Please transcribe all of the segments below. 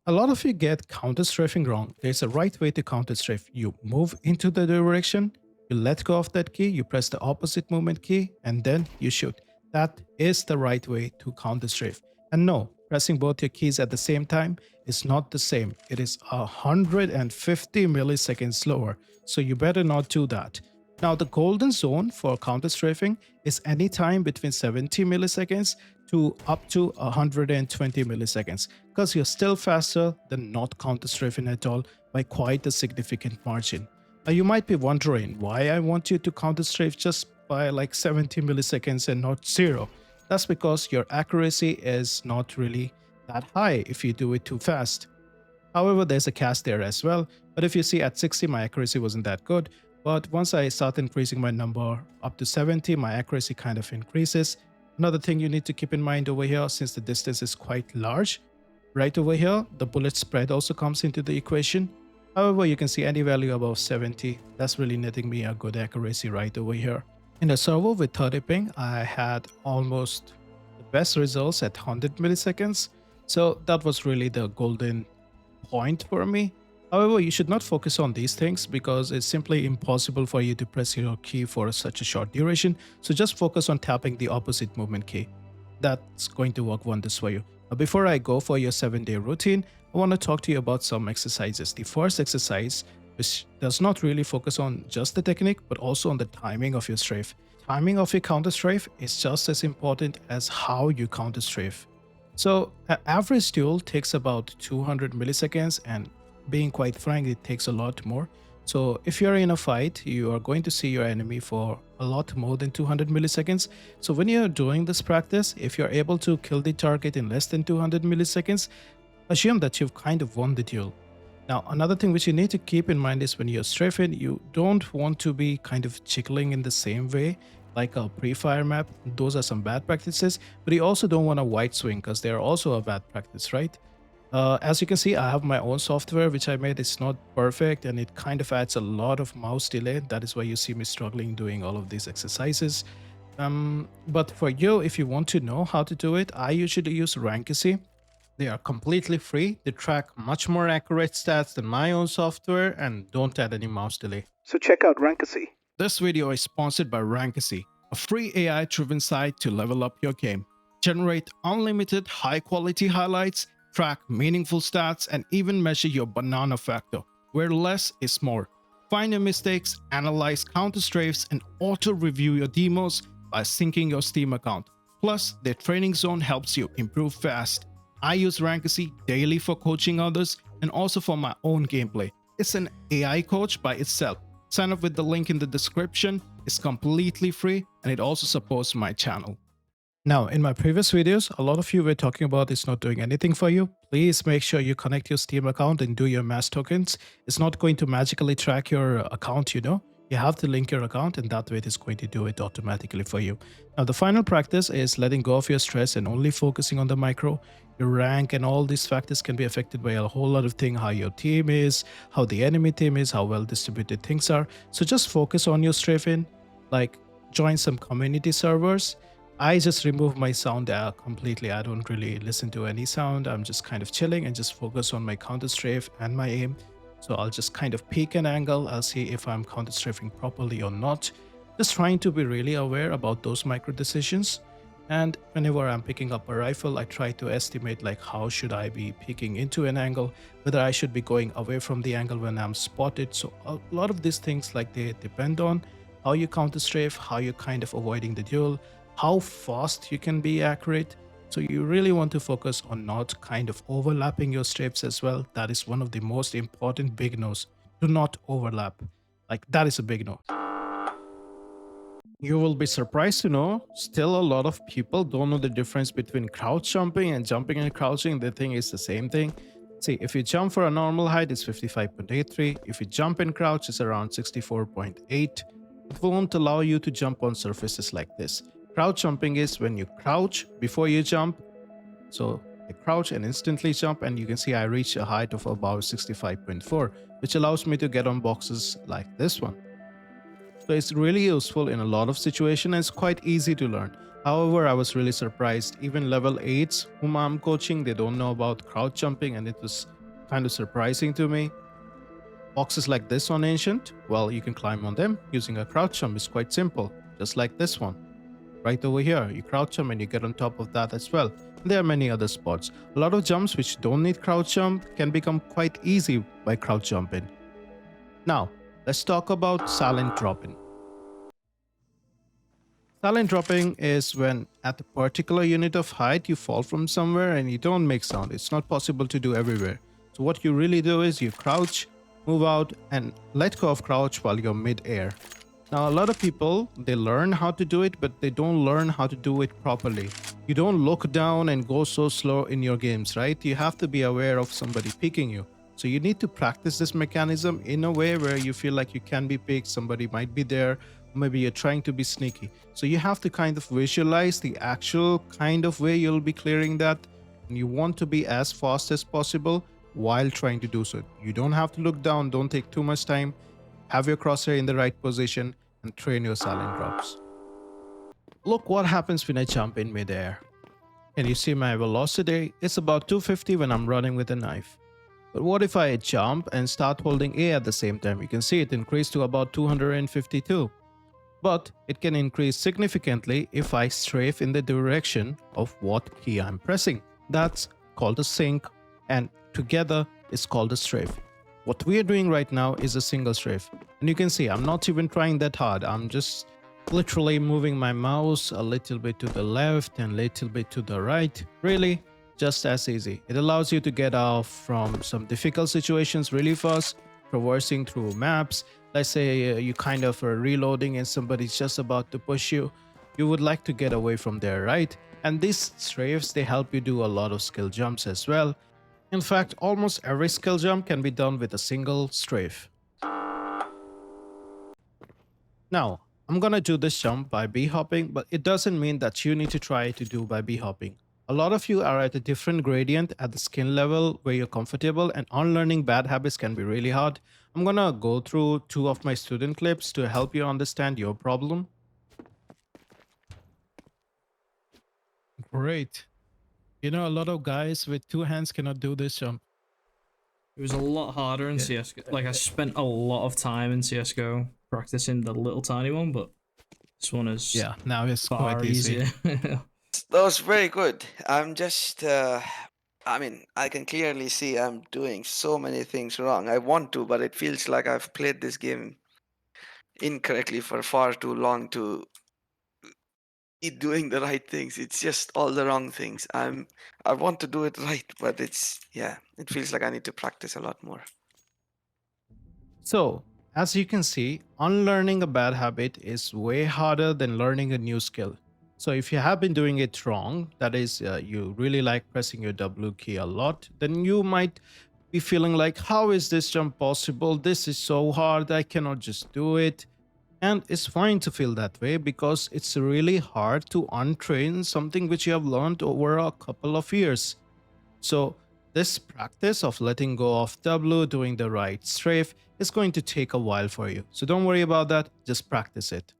A lot of you get counter-strafing wrong. There's a right way to counter-strafe. You move into the direction, you let go of that key, you press the opposite movement key, and then you shoot. That is the right way to counter-strafe. And no, pressing both your keys at the same time is not the same. It is 150 milliseconds slower, so you better not do that. Now, the golden zone for counter-strafing is any time between 70 milliseconds to up to 120 milliseconds, because you're still faster than not counter-strafing at all by quite a significant margin. Now, you might be wondering why I want you to counter-strafe just by like 70 milliseconds and not zero. That's because your accuracy is not really that high if you do it too fast. However, there's a catch there as well. But if you see at 60, my accuracy wasn't that good. But once I start increasing my number up to 70, my accuracy kind of increases. Another thing you need to keep in mind over here, since the distance is quite large, right over here, the bullet spread also comes into the equation. However, you can see any value above 70, that's really netting me a good accuracy right over here. In the server with 30 ping, I had almost the best results at 100 milliseconds. So that was really the golden point for me. However, you should not focus on these things because it's simply impossible for you to press your key for such a short duration. So just focus on tapping the opposite movement key. That's going to work wonders for you. Now, before I go for your 7-day routine, I want to talk to you about some exercises. The first exercise, which does not really focus on just the technique, but also on the timing of your strafe. Timing of your counter strafe is just as important as how you counter strafe. So an average duel takes about 200 milliseconds, and being quite frank, it takes a lot more. So if you're in a fight, you are going to see your enemy for a lot more than 200 milliseconds. So when you're doing this practice, if you're able to kill the target in less than 200 milliseconds, assume that you've kind of won the duel. Now, another thing which you need to keep in mind is when you're strafing, you don't want to be kind of jiggling in the same way like a pre-fire map. Those are some bad practices, but you also don't want a wide swing because they're also a bad practice, right? As you can see, I have my own software which I made. It's not perfect and it kind of adds a lot of mouse delay. That is why you see me struggling doing all of these exercises. But for you, if you want to know how to do it, I usually use Rankacy. They are completely free. They track much more accurate stats than my own software and don't add any mouse delay. So check out Rankacy. This video is sponsored by Rankacy, a free AI-driven site to level up your game. Generate unlimited high-quality highlights, track meaningful stats, and even measure your banana factor, where less is more. Find your mistakes, analyze counter strafes, and auto-review your demos by syncing your Steam account. Plus, their training zone helps you improve fast. I use Rankacy daily for coaching others and also for my own gameplay. It's an AI coach by itself. Sign up with the link in the description. It's completely free and it also supports my channel. Now, in my previous videos, a lot of you were talking about it's not doing anything for you. Please make sure you connect your Steam account and do your mass tokens. It's not going to magically track your account, you know. You have to link your account and that way it is going to do it automatically for you. Now, the final practice is letting go of your stress and only focusing on the micro. Your rank and all these factors can be affected by a whole lot of things, how your team is, how the enemy team is, how well distributed things are. So just focus on your strafing, like join some community servers. I just remove my sound completely. I don't really listen to any sound. I'm just kind of chilling and just focus on my counter strafe and my aim. So I'll just kind of peek an angle. I'll see if I'm counter strafing properly or not. Just trying to be really aware about those micro decisions. And whenever I'm picking up a rifle, I try to estimate like how should I be peeking into an angle, whether I should be going away from the angle when I'm spotted. So a lot of these things, like, they depend on how you counter strafe, how you're kind of avoiding the duel, how fast you can be accurate. So you really want to focus on not kind of overlapping your strafes as well. That is one of the most important big no's. Do not overlap. Like, that is a big no. You will be surprised to know, still a lot of people don't know the difference between crouch jumping and jumping and crouching. They think it's the same thing. See, if you jump for a normal height, it's 55.83. If you jump and crouch, it's around 64.8. It won't allow you to jump on surfaces like this. Crouch jumping is when you crouch before you jump. So I crouch and instantly jump, and you can see I reach a height of about 65.4, which allows me to get on boxes like this one. So it's really useful in a lot of situations and it's quite easy to learn. However, I was really surprised. Even level 8s whom I'm coaching, they don't know about crouch jumping, and it was kind of surprising to me. Boxes like this on Ancient, well, you can climb on them using a crouch jump. It's quite simple, just like this one. Right over here, you crouch jump and you get on top of that as well. And there are many other spots. A lot of jumps which don't need crouch jump can become quite easy by crouch jumping. Now, let's talk about silent dropping. Silent dropping is when at a particular unit of height you fall from somewhere and you don't make sound. It's not possible to do everywhere. So what you really do is you crouch, move out and let go of crouch while you're mid-air. Now a lot of people, they learn how to do it, but they don't learn how to do it properly. You don't look down and go so slow in your games, right? You have to be aware of somebody picking you. So you need to practice this mechanism in a way where you feel like you can be picked, somebody might be there, maybe you're trying to be sneaky. So you have to kind of visualize the actual kind of way you'll be clearing that, and you want to be as fast as possible while trying to do so. You don't have to look down, don't take too much time, have your crosshair in the right position and train your silent drops. Look what happens when I jump in midair. Can you see my velocity? It's about 250 when I'm running with a knife. But what if I jump and start holding A at the same time? You can see it increased to about 252. But it can increase significantly if I strafe in the direction of what key I'm pressing. That's called a sync, and together it's called a strafe. What we are doing right now is a single strafe. And you can see I'm not even trying that hard. I'm just literally moving my mouse a little bit to the left and a little bit to the right. Really, just as easy. It allows you to get off from some difficult situations really fast, traversing through maps. Let's say you kind of are reloading and somebody's just about to push you. You would like to get away from there, right? And these strafes, they help you do a lot of skill jumps as well. In fact, almost every skill jump can be done with a single strafe. Now, I'm gonna do this jump by b-hopping, but it doesn't mean that you need to try to do by b-hopping. A lot of you are at a different gradient at the skill level where you're comfortable, and unlearning bad habits can be really hard. I'm gonna go through 2 of my student clips to help you understand your problem. Great. You know, a lot of guys with 2 hands cannot do this jump. It was a lot harder in CSGO. Like, I spent a lot of time in CSGO practicing the little tiny one, but this one is now it's far quite easy. easier. That was very good. I'm just, I mean, I can clearly see I'm doing so many things wrong. I want to, but it feels like I've played this game incorrectly for far too long to be doing the right things. It's just all the wrong things. I want to do it right, but it's, yeah, it feels like I need to practice a lot more. So, as you can see, unlearning a bad habit is way harder than learning a new skill. So if you have been doing it wrong, that is, you really like pressing your W key a lot, then you might be feeling like, how is this jump possible? This is so hard, I cannot just do it. And it's fine to feel that way because it's really hard to untrain something which you have learned over a couple of years. So this practice of letting go of W, doing the right strafe, is going to take a while for you. So don't worry about that, just practice it.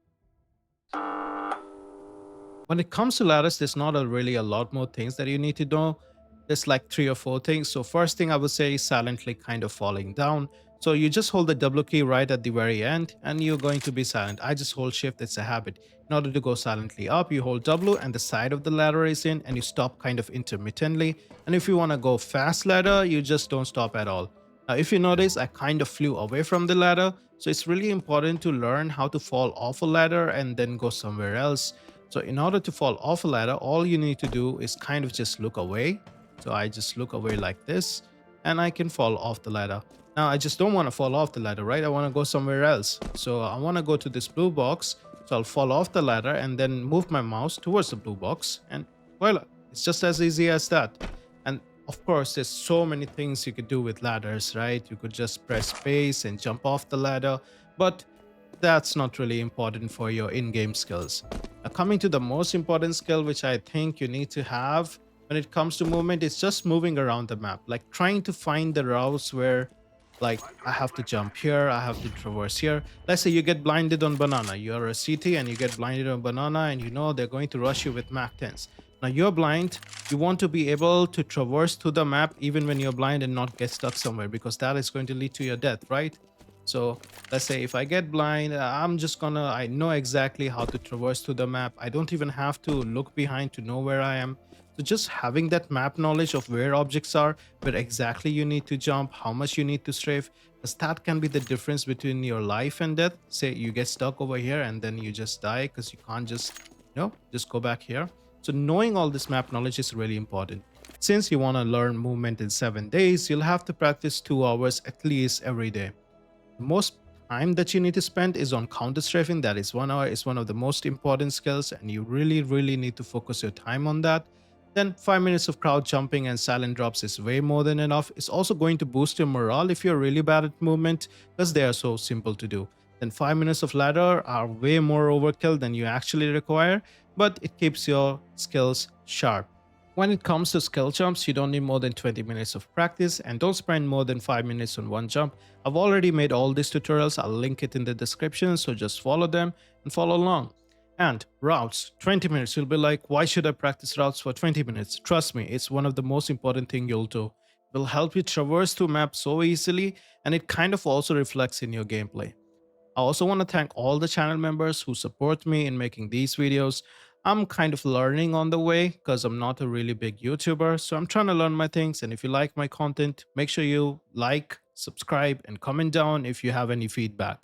When it comes to ladders, there's not really a lot more things that you need to know. There's like 3 or 4 things. So first thing I would say is silently kind of falling down. So you just hold the W key right at the very end and you're going to be silent. I just hold shift, it's a habit. In order to go silently up, you hold W and the side of the ladder is in and you stop kind of intermittently. And if you want to go fast ladder, you just don't stop at all. Now, if you notice, I kind of flew away from the ladder. So it's really important to learn how to fall off a ladder and then go somewhere else. So in order to fall off a ladder, all you need to do is kind of just look away. So I just look away like this and I can fall off the ladder. Now I just don't want to fall off the ladder, right? I want to go somewhere else. So I want to go to this blue box. So I'll fall off the ladder and then move my mouse towards the blue box. And voila, it's just as easy as that. And of course, there's so many things you could do with ladders, right? You could just press space and jump off the ladder. But that's not really important for your in-game skills. Now, coming to the most important skill, which I think you need to have when it comes to movement, is just moving around the map, like trying to find the routes where like I have to jump here, I have to traverse here. Let's say you get blinded on banana. You're a CT and you get blinded on banana, and you know they're going to rush you with Mac 10s. Now you're blind. You want to be able to traverse through the map even when you're blind and not get stuck somewhere, because that is going to lead to your death, right? So let's say if I get blind, I know exactly how to traverse through the map. I don't even have to look behind to know where I am. So just having that map knowledge of where objects are, where exactly you need to jump, how much you need to strafe, because that can be the difference between your life and death. Say you get stuck over here and then you just die because you can't just go back here. So knowing all this map knowledge is really important. Since you want to learn movement in 7 days, you'll have to practice 2 hours at least every day. The most time that you need to spend is on counter strafing. That is 1 hour. Is one of the most important skills, and you really need to focus your time on that. Then 5 minutes of crowd jumping and silent drops is way more than enough. It's also going to boost your morale if you're really bad at movement, because they are so simple to do. Then 5 minutes of ladder are way more overkill than you actually require, but it keeps your skills sharp. When it comes to skill jumps, you don't need more than 20 minutes of practice, and don't spend more than 5 minutes on one jump. I've already made all these tutorials. I'll link it in the description, so just follow them and follow along. And routes, 20 minutes. You'll be like, why should I practice routes for 20 minutes? Trust me, it's one of the most important thing you'll do. It will help you traverse through maps so easily, and it kind of also reflects in your gameplay. I also want to thank all the channel members who support me in making these videos. I'm kind of learning on the way because I'm not a really big YouTuber, so I'm trying to learn my things. And if you like my content, make sure you like, subscribe, and comment down if you have any feedback.